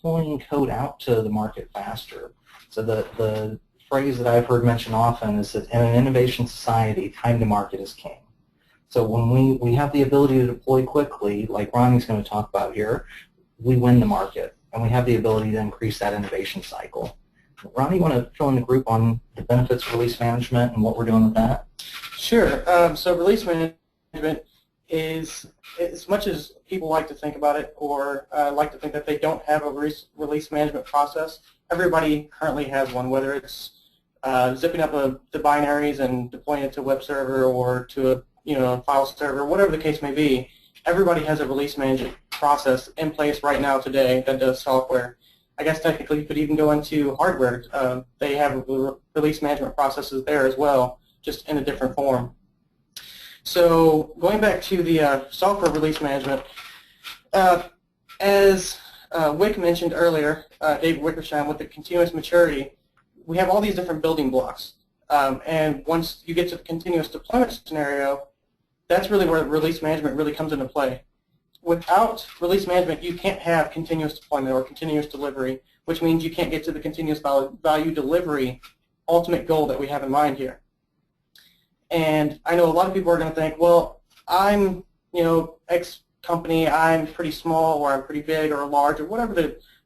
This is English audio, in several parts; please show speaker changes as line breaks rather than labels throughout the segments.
pulling code out to the market faster. So the phrase that I've heard mentioned often is that in an innovation society, time to market is king. So when we have the ability to deploy quickly, like Ronnie's going to talk about here, we win the market, and we have the ability to increase that innovation cycle. Ronnie, you want to fill in the group on the benefits of release management and what we're doing with that?
Sure. So release management is, as much as people like to think about it or like to think that they don't have a release management process, everybody currently has one, whether it's zipping up the binaries and deploying it to a web server or to a file server, whatever the case may be. Everybody has a release management process in place right now today that does software. I guess technically you could even go into hardware. They have release management processes there as well, just in a different form. So going back to the software release management, as Wick mentioned earlier, David Wickersham, with the continuous maturity, we have all these different building blocks. And once you get to the continuous deployment scenario, that's really where release management really comes into play. Without release management, you can't have continuous deployment or continuous delivery, which means you can't get to the continuous value delivery ultimate goal that we have in mind here. And I know a lot of people are going to think, well, I'm, X company, I'm pretty small, or I'm pretty big, or large, or whatever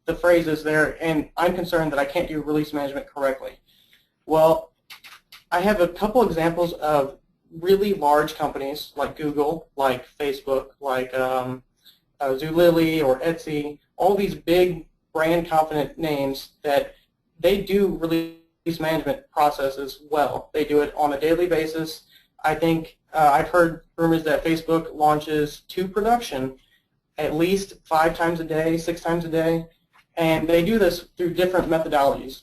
the phrase is there, and I'm concerned that I can't do release management correctly. Well, I have a couple examples of really large companies like Google, like Facebook, like Zulily or Etsy, all these big brand confident names that they do release management processes well. They do it on a daily basis. I think I've heard rumors that Facebook launches to production at least 5 times a day, 6 times a day, and they do this through different methodologies.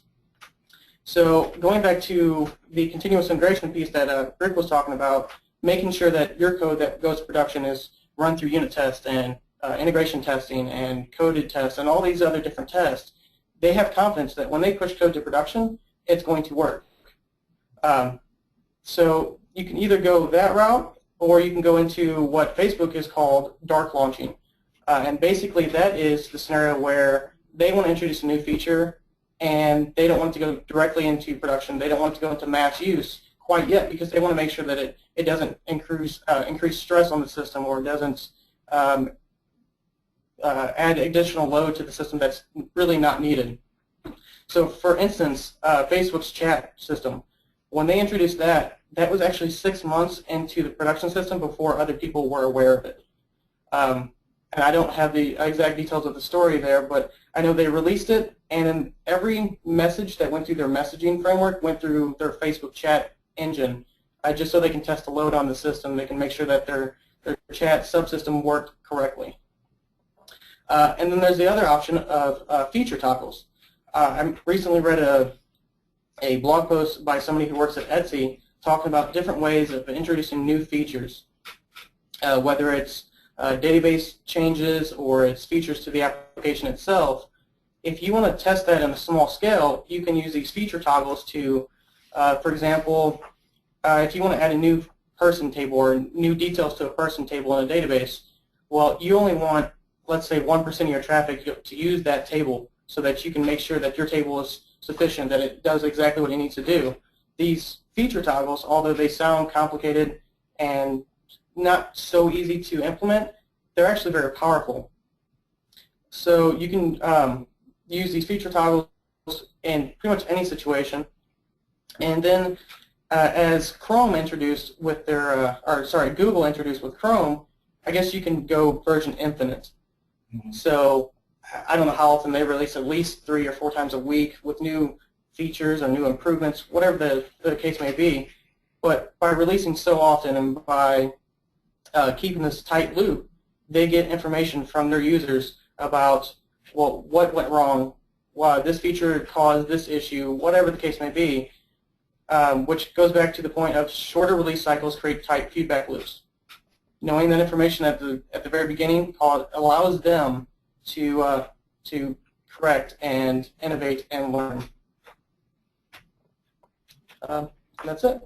So going back to the continuous integration piece that Rick was talking about, making sure that your code that goes to production is run through unit tests and integration testing and coded tests and all these other different tests, they have confidence that when they push code to production, it's going to work. So you can either go that route, or you can go into what Facebook is called dark launching. And basically that is the scenario where they want to introduce a new feature and they don't want it to go directly into production. They don't want it to go into mass use quite yet because they want to make sure that it doesn't increase stress on the system, or it doesn't add additional load to the system that's really not needed. So for instance, Facebook's chat system, when they introduced that was actually 6 months into the production system before other people were aware of it. And I don't have the exact details of the story there, but I know they released it, and then every message that went through their messaging framework went through their Facebook chat engine, just so they can test the load on the system. They can make sure that their chat subsystem worked correctly. And then there's the other option of feature toggles. I recently read a blog post by somebody who works at Etsy talking about different ways of introducing new features, whether it's database changes or its features to the application itself. If you want to test that on a small scale, you can use these feature toggles to, for example, if you want to add a new person table or new details to a person table in a database, well, you only want, let's say, 1% of your traffic to use that table so that you can make sure that your table is sufficient, that it does exactly what it needs to do. These feature toggles, although they sound complicated and not so easy to implement, they're actually very powerful. So you can use these feature toggles in pretty much any situation. And then as Chrome introduced with their, Google introduced with Chrome, I guess you can go version infinite. So I don't know how often they release, at least 3 or 4 times a week with new features or new improvements, whatever the case may be. But by releasing so often and by keeping this tight loop, they get information from their users about, well, what went wrong, why this feature caused this issue, whatever the case may be, which goes back to the point of shorter release cycles create tight feedback loops. Knowing that information at the very beginning allows them to correct and innovate and learn. That's it.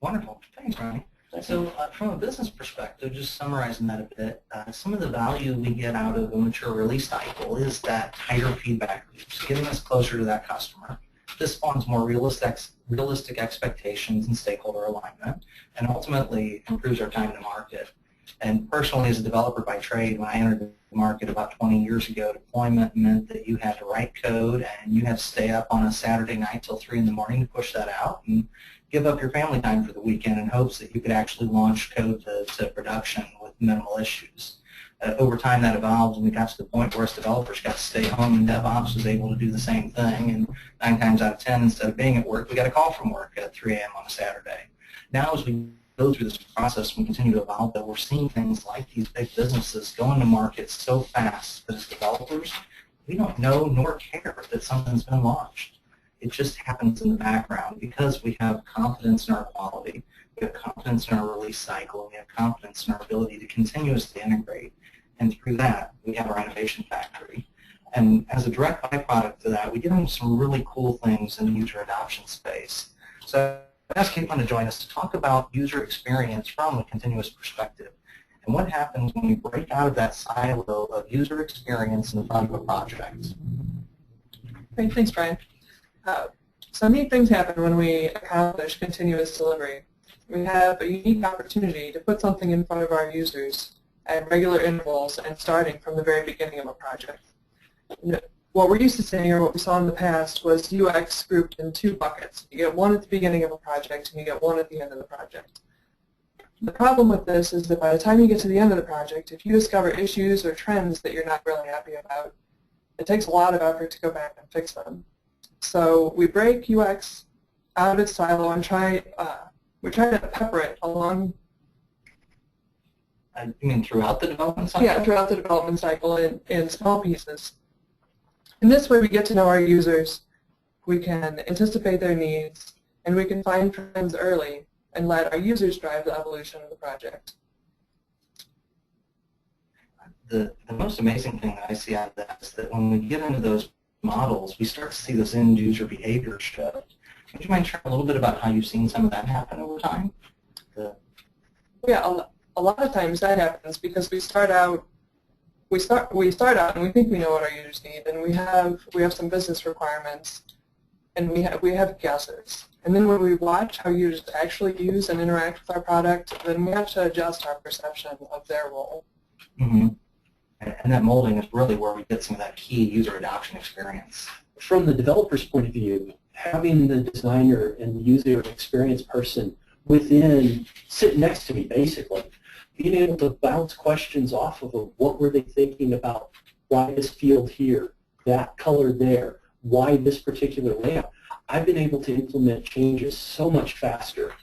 Wonderful. Thanks, Ronnie. So from a business perspective, just summarizing that a bit, some of the value we get out of a mature release cycle is that tighter feedback loops, getting us closer to that customer. This spawns more realistic expectations and stakeholder alignment, and ultimately improves our time to market. And personally, as a developer by trade, when I entered the market about 20 years ago, deployment meant that you had to write code and you had to stay up on a Saturday night till 3 in the morning to push that out and give up your family time for the weekend in hopes that you could actually launch code to production with minimal issues. Over time, that evolved, and we got to the point where us developers got to stay home, and DevOps was able to do the same thing. And 9 times out of 10, instead of being at work, we got a call from work at 3 a.m. on a Saturday. Now, as we go through this process and we continue to evolve, that we're seeing things like these big businesses going to market so fast that as developers, we don't know nor care that something's been launched. It just happens in the background because we have confidence in our quality, we have confidence in our release cycle, and we have confidence in our ability to continuously integrate. And through that, we have our innovation factory. And as a direct byproduct of that, we get into some really cool things in the user adoption space. So I asked Caitlin to join us to talk about user experience from a continuous perspective and what happens when we break out of that silo of user experience in front of a project.
Great, thanks, Brian. So neat things happen when we accomplish continuous delivery. We have a unique opportunity to put something in front of our users at regular intervals and starting from the very beginning of a project. What we're used to seeing, or what we saw in the past, was UX grouped in 2 buckets. You get one at the beginning of a project and you get one at the end of the project. The problem with this is that by the time you get to the end of the project, if you discover issues or trends that you're not really happy about, it takes a lot of effort to go back and fix them. So we break UX out of its silo and we try to pepper it along.
You mean throughout the development cycle?
Yeah, throughout the development cycle in small pieces. In this way, we get to know our users, we can anticipate their needs, and we can find trends early and let our users drive the evolution of the project.
The most amazing thing that I see out of that is that when we get into those models, we start to see this end user behavior shift. Would you mind sharing a little bit about how you've seen some of that happen over time?
Yeah, a lot of times that happens because we start out and we think we know what our users need, and we have some business requirements, and we have guesses. And then when we watch how users actually use and interact with our product, then we have to adjust our perception of their role.
Mm-hmm. And that molding is really where we get some of that key user adoption experience.
From the developer's point of view, having the designer and the user experience person sit next to me, basically, being able to bounce questions off of them. What were they thinking about? Why this field here? That color there? Why this particular layout? I've been able to implement changes so much faster,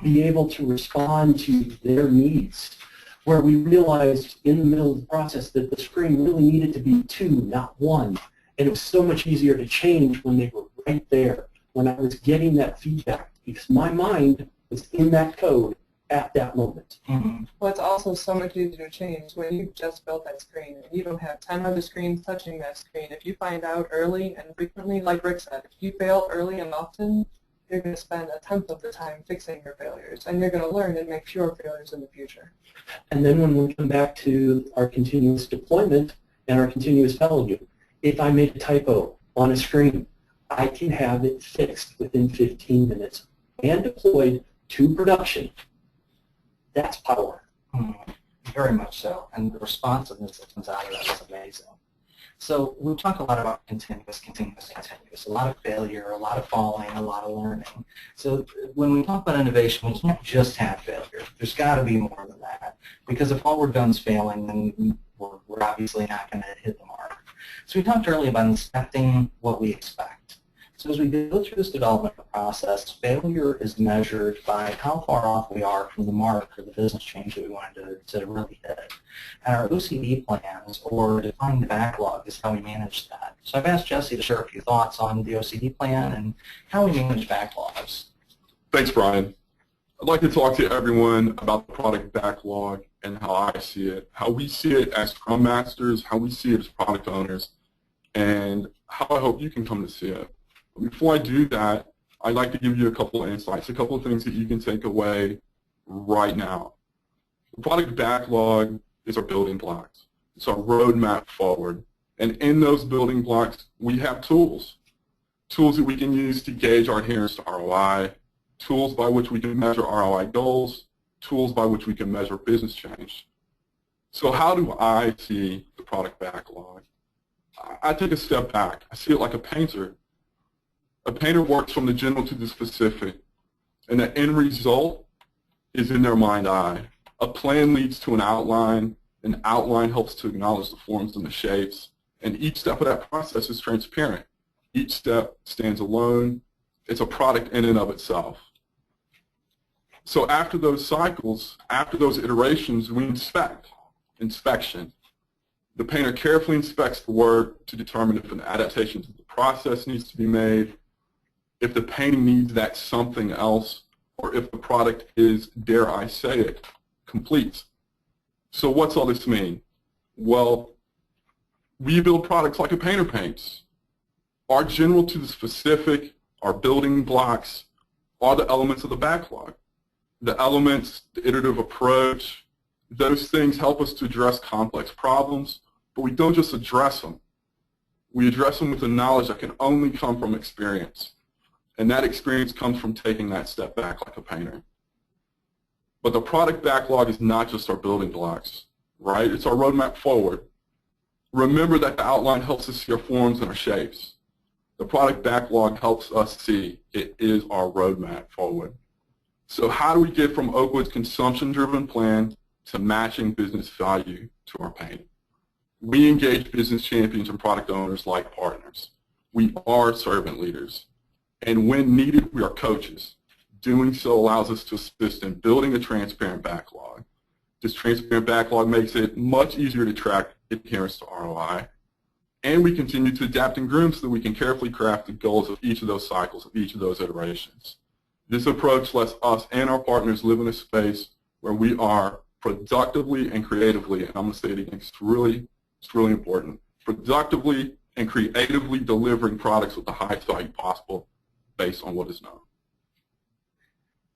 be able to respond to their needs, where we realized in the middle of the process that the screen really needed to be 2, not 1. And it was so much easier to change when they were right there, when I was getting that feedback, because my mind was in that code at that moment.
Mm-hmm.
Well, it's also so much easier to change when you've just built that screen and you don't have 10 other screens touching that screen. If you find out early and frequently, like Rick said, if you fail early and often, you're going to spend 1/10 of the time fixing your failures, and you're going to learn and make fewer failures in the future.
And then when we come back to our continuous deployment and our continuous value, if I make a typo on a screen, I can have it fixed within 15 minutes and deployed to production. That's power.
Very much so, and the responsiveness that comes out of that is amazing. So we talk a lot about continuous. A lot of failure, a lot of falling, a lot of learning. So when we talk about innovation, we can't just have failure. There's got to be more than that, because if all we're done is failing, then we're obviously not going to hit the mark. So we talked earlier about inspecting what we expect. So as we go through this development process, failure is measured by how far off we are from the mark or the business change that we wanted to really hit. And our OCD plans, or defined backlog, is how we manage that. So I've asked Jesse to share a few thoughts on the OCD plan and how we manage backlogs.
Thanks, Brian. I'd like to talk to everyone about the product backlog and how I see it, how we see it as Scrum Masters, how we see it as product owners, and how I hope you can come to see it. Before I do that, I'd like to give you a couple of insights, a couple of things that you can take away right now. The product backlog is our building blocks. It's our roadmap forward. And in those building blocks, we have tools. Tools that we can use to gauge our adherence to ROI, tools by which we can measure ROI goals, tools by which we can measure business change. So how do I see the product backlog? I take a step back. I see it like a painter. A painter works from the general to the specific, and the end result is in their mind's eye. A plan leads to an outline helps to acknowledge the forms and the shapes, and each step of that process is transparent. Each step stands alone. It's a product in and of itself. So after those cycles, after those iterations, we inspection. The painter carefully inspects the work to determine if an adaptation to the process needs to be made, if the painting needs that something else, or if the product is, dare I say it, complete. So what's all this mean? Well, we build products like a painter paints. Our general to the specific, our building blocks, are the elements of the backlog. The elements, the iterative approach, those things help us to address complex problems, but we don't just address them. We address them with the knowledge that can only come from experience. And that experience comes from taking that step back like a painter. But the product backlog is not just our building blocks, right? It's our roadmap forward. Remember that the outline helps us see our forms and our shapes. The product backlog helps us see it is our roadmap forward. So how do we get from Oakwood's consumption-driven plan to matching business value to our painting? We engage business champions and product owners like partners. We are servant leaders. And when needed, we are coaches. Doing so allows us to assist in building a transparent backlog. This transparent backlog makes it much easier to track adherence to ROI. And we continue to adapt and groom so that we can carefully craft the goals of each of those cycles, of each of those iterations. This approach lets us and our partners live in a space where we are productively and creatively, and I'm going to say it again, it's really important, productively and creatively delivering products with the highest value possible based on what is known.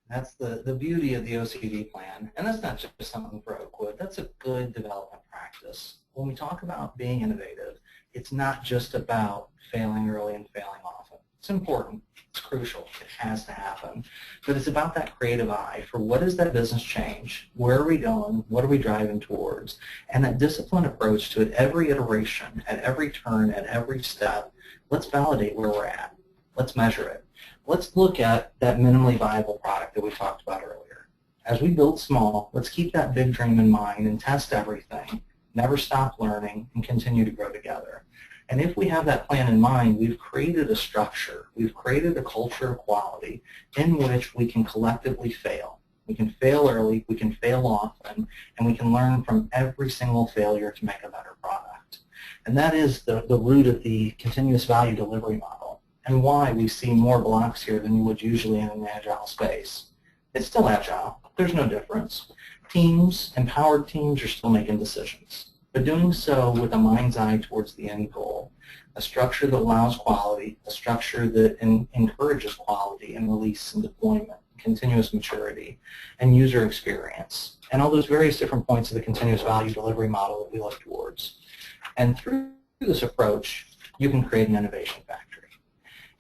That's the beauty of the OCD plan, and that's not just something for Oakwood. That's a good development practice. When we talk about being innovative, it's not just about failing early and failing often. It's important. It's crucial. It has to happen. But it's about that creative eye for what is that business change? Where are we going? What are we driving towards? And that disciplined approach to it, every iteration, at every turn, at every step. Let's validate where we're at. Let's measure it. Let's look at that minimally viable product that we talked about earlier. As we build small, let's keep that big dream in mind and test everything. Never stop learning and continue to grow together. And if we have that plan in mind, we've created a structure. We've created a culture of quality in which we can collectively fail. We can fail early, we can fail often, and we can learn from every single failure to make a better product. And that is the root of the continuous value delivery model, and why we see more blocks here than you would usually in an agile space. It's still agile. There's no difference. Teams, empowered teams, are still making decisions, but doing so with a mind's eye towards the end goal, a structure that allows quality, a structure that encourages quality and release and deployment, continuous maturity, and user experience, and all those various different points of the continuous value delivery model that we look towards. And through this approach, you can create an innovation factory.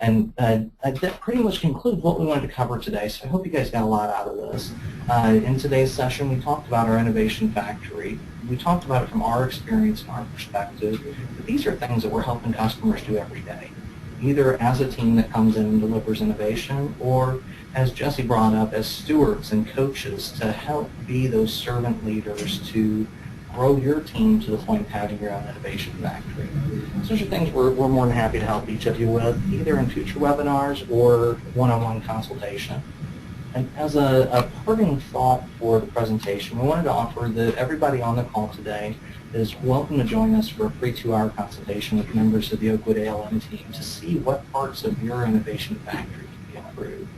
And that pretty much concludes what we wanted to cover today, so I hope you guys got a lot out of this. In today's session, we talked about our innovation factory. We talked about it from our experience and our perspective, but these are things that we're helping customers do every day, either as a team that comes in and delivers innovation, or as Jesse brought up, as stewards and coaches to help be those servant leaders to grow your team to the point of having your own innovation factory. So those are things we're more than happy to help each of you with, either in future webinars or one-on-one consultation. And as a parting thought for the presentation, we wanted to offer that everybody on the call today is welcome to join us for a free 2-hour consultation with members of the Oakwood ALM team to see what parts of your innovation factory can be improved,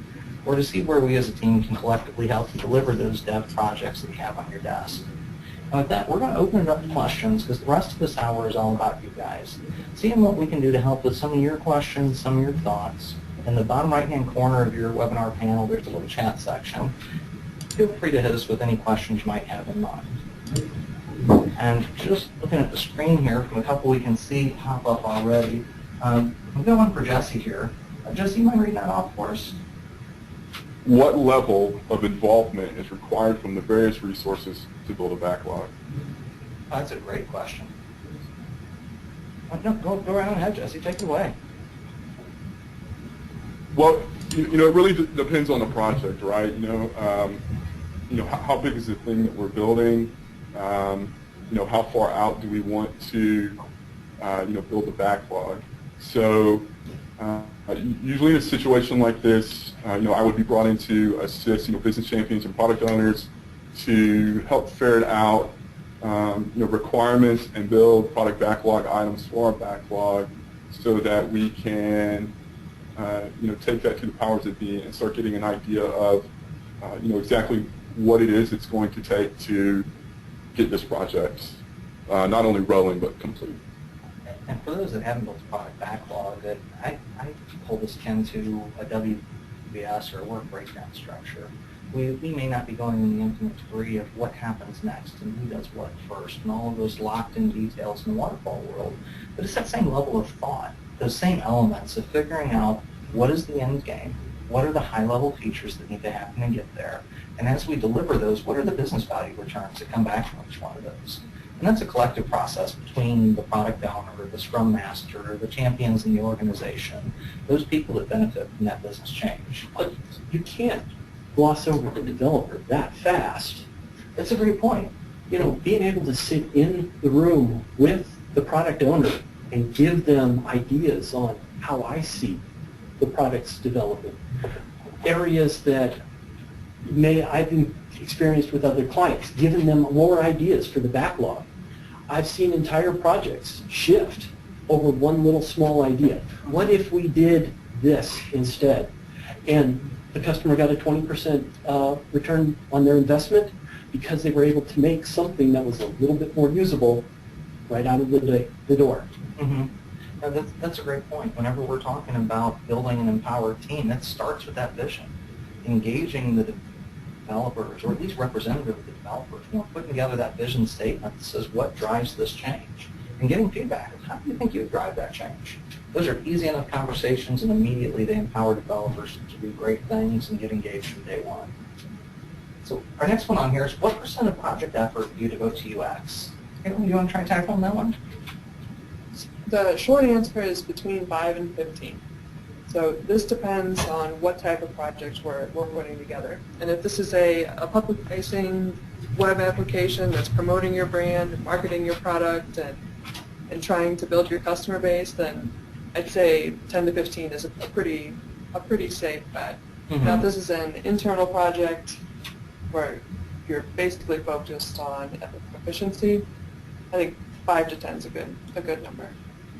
or to see where we as a team can collectively help you deliver those dev projects that you have on your desk. And with that, we're going to open it up to questions, because the rest of this hour is all about you guys. Seeing what we can do to help with some of your questions, some of your thoughts. In the bottom right-hand corner of your webinar panel, there's a little chat section. feel free to hit us with any questions you might have in mind. And just looking at the screen here, from a couple we can see pop up already, we've got one for Jesse here. Jesse, you mind reading that off for us?
What level of involvement is required from the various resources to build a backlog?
Oh, that's a great question. No, go right on ahead, Jesse. Take it away.
Well, it really depends on the project, right? How big is the thing that we're building? How far out do we want to, build the backlog? So usually in a situation like this, I would be brought in to assist, business champions and product owners to help ferret out, requirements and build product backlog items for our backlog so that we can, take that to the powers that be and start getting an idea of, exactly what it is it's going to take to get this project not only rolling but complete.
And for those that haven't built a product backlog, I pull this akin to a WBS or a work breakdown structure. We may not be going in the infinite degree of what happens next and who does what first and all of those locked-in details in the waterfall world, but it's that same level of thought, those same elements of figuring out what is the end game, what are the high-level features that need to happen to get there, and as we deliver those, what are the business value returns that come back from each one of those? And that's a collective process between the product owner, the scrum master, the champions in the organization, those people that benefit from that business change.
But you can't gloss over the developer that fast.
That's a great point.
Being able to sit in the room with the product owner and give them ideas on how I see the product's development. Areas that I've experienced with other clients, giving them more ideas for the backlog. I've seen entire projects shift over one little small idea. What if we did this instead? And the customer got a 20% return on their investment because they were able to make something that was a little bit more usable right out of the door.
Mm-hmm. Now that's a great point. Whenever we're talking about building an empowered team, that starts with that vision. Engaging the developers, or at least representative of the developers, putting together that vision statement that says what drives this change, and getting feedback of how do you think you would drive that change. Those are easy enough conversations, and immediately they empower developers to do great things and get engaged from day one. So our next one on here is what % of project effort do you devote to UX? Caitlin, do you want to try tackling that one?
The short answer is between 5 and 15. So this depends on what type of projects we're putting together. And if this is a public-facing web application that's promoting your brand, marketing your product, and trying to build your customer base, then I'd say 10 to 15 is a pretty safe bet.
Mm-hmm.
Now, if this is an internal project where you're basically focused on efficiency, I think 5 to 10 is a good number.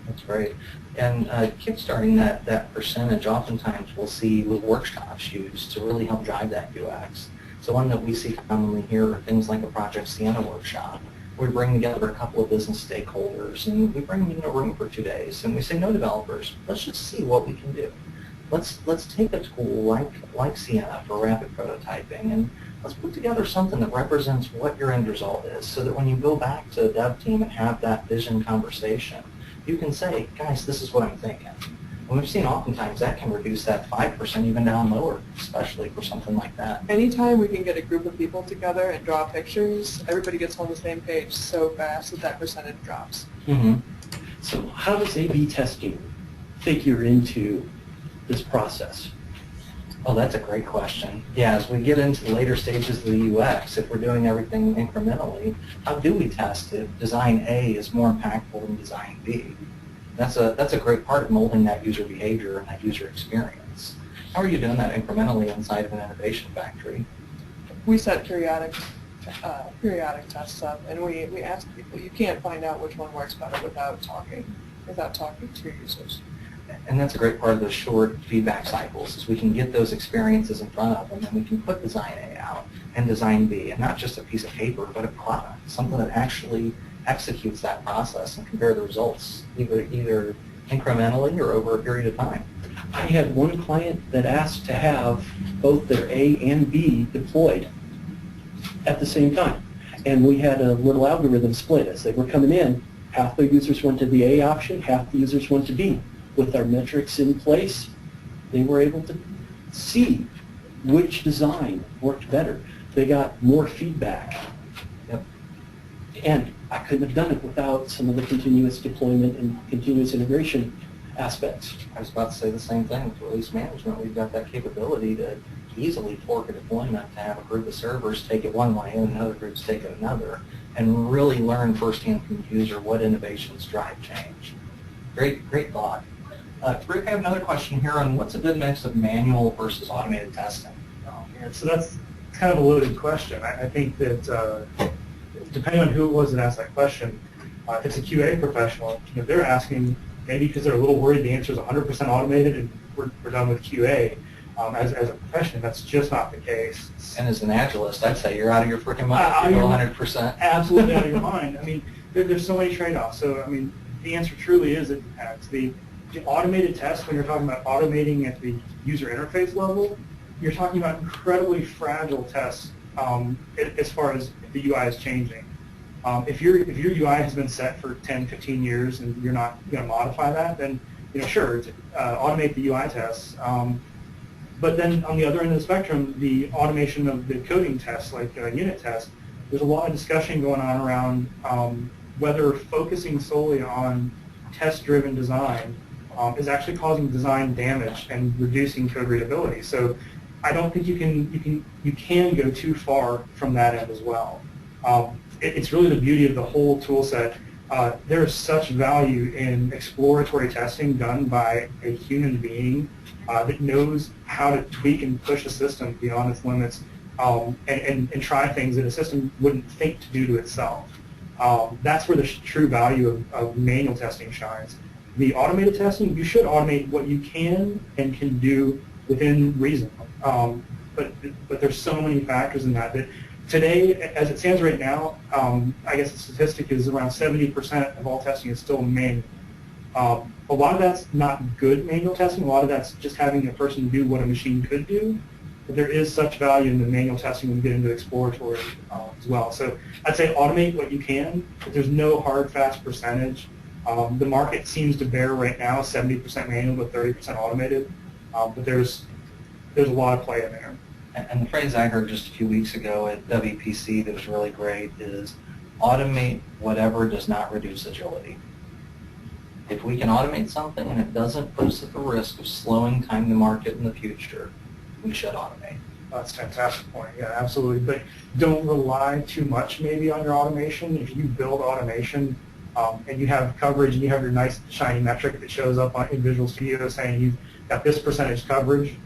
That's great. And kickstarting that percentage, oftentimes we'll see workshops used to really help drive that UX. So one that we see commonly here are things like a Project Sienna workshop. We bring together a couple of business stakeholders and we bring them in a room for 2 days and we say, no developers, let's just see what we can do. Let's take a tool like Sienna for rapid prototyping and let's put together something that represents what your end result is so that when you go back to the dev team and have that vision conversation, you can say, guys, this is what I'm thinking. And we've seen oftentimes that can reduce that 5% even down lower, especially for something like that.
Anytime we can get a group of people together and draw pictures, everybody gets on the same page so fast that percentage drops.
Mm-hmm.
So how does A/B testing figure into this process?
Oh, that's a great question. Yeah, as we get into the later stages of the UX, if we're doing everything incrementally, how do we test if design A is more impactful than design B? That's a great part of molding that user behavior and that user experience. How are you doing that incrementally inside of an innovation factory?
We set periodic tests up, and we ask people. You can't find out which one works better without talking to your users.
And that's a great part of those short feedback cycles is we can get those experiences in front of them and we can put design A out and design B, and not just a piece of paper, but a product, something that actually executes that process and compare the results either incrementally or over a period of time.
I had one client that asked to have both their A and B deployed at the same time. And we had a little algorithm split. As they were coming in, half the users went to the A option, half the users went to B. With our metrics in place, they were able to see which design worked better. They got more feedback.
Yep.
And I couldn't have done it without some of the continuous deployment and continuous integration aspects.
I was about to say the same thing with release management. We've got that capability to easily fork a deployment to have a group of servers take it one way and another group's take it another, and really learn firsthand from the user what innovations drive change. Great thought. Rick, I have another question here on what's a good mix of manual versus automated testing?
Yeah, so that's kind of a loaded question. I think that depending on who it was that asked that question, if it's a QA professional, they're asking, maybe because they're a little worried the answer is 100% automated and we're done with QA. As a profession, that's just not the case.
And as an agilist, I'd say you're out of your freaking mind if you go 100%.
Absolutely out of your mind. I mean, there's so many trade-offs. So, I mean, the answer truly is it depends. The automated tests, when you're talking about automating at the user interface level, you're talking about incredibly fragile tests as far as the UI is changing. If your UI has been set for 10, 15 years and you're not going to modify that, then sure, automate the UI tests. But then on the other end of the spectrum, the automation of the coding tests, like unit tests, there's a lot of discussion going on around whether focusing solely on test-driven design is actually causing design damage and reducing code readability. So I don't think you can go too far from that end as well. It's really the beauty of the whole tool set. There is such value in exploratory testing done by a human being that knows how to tweak and push a system beyond its limits and try things that a system wouldn't think to do to itself. That's where the true value of manual testing shines. The automated testing, you should automate what you can and can do within reason. But there's so many factors in that today, as it stands right now, I guess the statistic is around 70% of all testing is still manual. A lot of that's not good manual testing. A lot of that's just having a person do what a machine could do. But there is such value in the manual testing when you get into exploratory as well. So I'd say automate what you can, but there's no hard, fast percentage. The market seems to bear right now 70% manual but 30% automated. But there's a lot of play in there.
And the phrase I heard just a few weeks ago at WPC that was really great is automate whatever does not reduce agility. If we can automate something and it doesn't put us at the risk of slowing time to market in the future, we should automate.
That's a fantastic point. Yeah, absolutely. But don't rely too much maybe on your automation. If you build automation and you have coverage and you have your nice shiny metric that shows up in Visual Studio saying you've got this percentage coverage,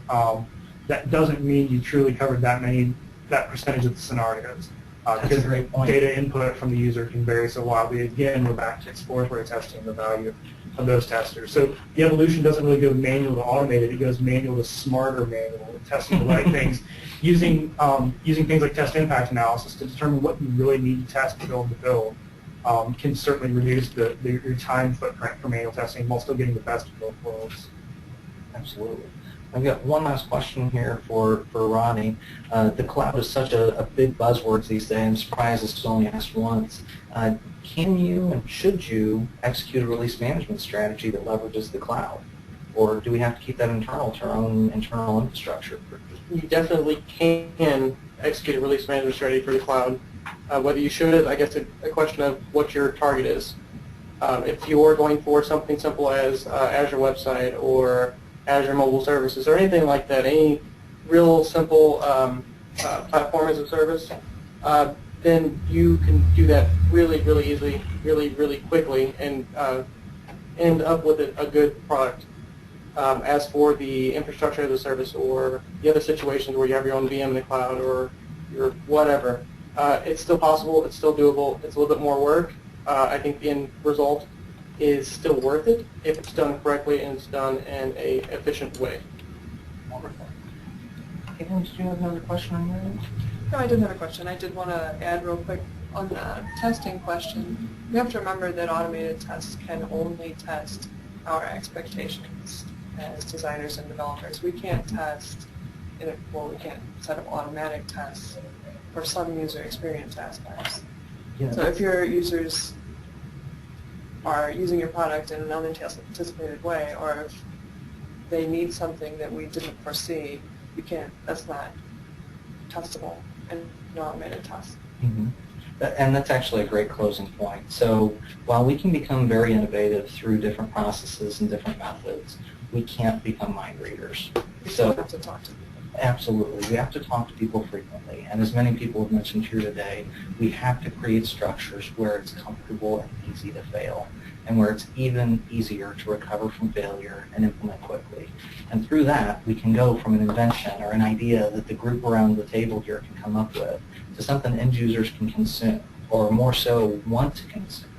that doesn't mean you truly covered that percentage of the scenarios. Because
a great point.
Data input from the user can vary so wildly. Again, we're back to exploratory testing, the value of those testers. So the evolution doesn't really go manual to automated. It goes manual to smarter manual, testing the right things, using things like test impact analysis to determine what you really need to test to build can certainly reduce your time footprint for manual testing while still getting the best of both worlds.
Absolutely. I've got one last question here for Ronnie. The cloud is such a big buzzword these days. I'm surprised it's only asked once. Can you and should you execute a release management strategy that leverages the cloud? Or do we have to keep that internal to our own internal infrastructure?
You definitely can execute a release management strategy for the cloud. Whether you should is, I guess, a question of what your target is. If you're going for something simple as Azure Website or Azure Mobile Services or anything like that, any real simple platform as a service, then you can do that really, really easily, really, really quickly and end up with a good product. As for the infrastructure as a service or the other situations where you have your own VM in the cloud or your whatever, it's still possible, it's still doable, it's a little bit more work. I think the end result is still worth it if it's done correctly and it's done in an efficient way.
Wonderful. Caitlin, did you have another question on your end?
No, I didn't have a question. I did want to add real quick on the testing question. We have to remember that automated tests can only test our expectations as designers and developers. We can't test, we can't set up automatic tests for some user experience aspects.
Yeah,
So if your users are using your product in an unanticipated way, or if they need something that we didn't foresee, you can't, that's not testable in an automated test.
Mhm. And that's actually a great closing point. So while we can become very innovative through different processes and different methods, we can't become mind readers.
You still
So
have to talk to people.
absolutely, we have to talk to people frequently. And as many people have mentioned here today, we have to create structures where it's comfortable and easy to fail, and where it's even easier to recover from failure and implement quickly. And through that, we can go from an invention or an idea that the group around the table here can come up with to something end users can consume, or more so want to consume,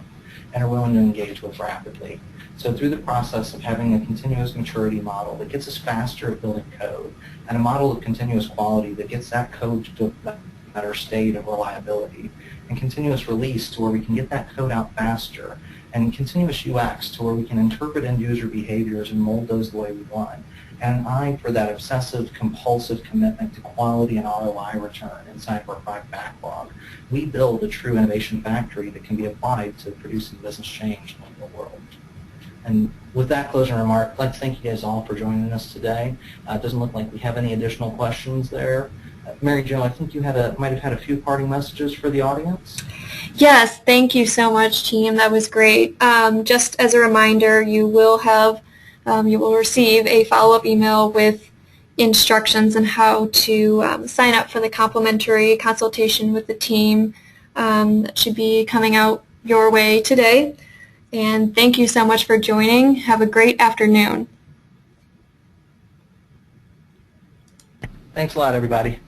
and are willing to engage with rapidly. So through the process of having a continuous maturity model that gets us faster at building code, and a model of continuous quality that gets that code to a better state of reliability, and continuous release to where we can get that code out faster, and continuous UX to where we can interpret end user behaviors and mold those the way we want, and an eye for that obsessive, compulsive commitment to quality and ROI return inside of our product backlog, we build a true innovation factory that can be applied to producing business change in the real world. And with that closing remark, I'd like to thank you guys all for joining us today. It doesn't look like we have any additional questions there. Mary Jo, I think you might have had a few parting messages for the audience.
Yes, thank you so much, team. That was great. Just as a reminder, you will receive a follow-up email with instructions on how to sign up for the complimentary consultation with the team. That should be coming out your way today. And thank you so much for joining. Have a great afternoon.
Thanks a lot, everybody.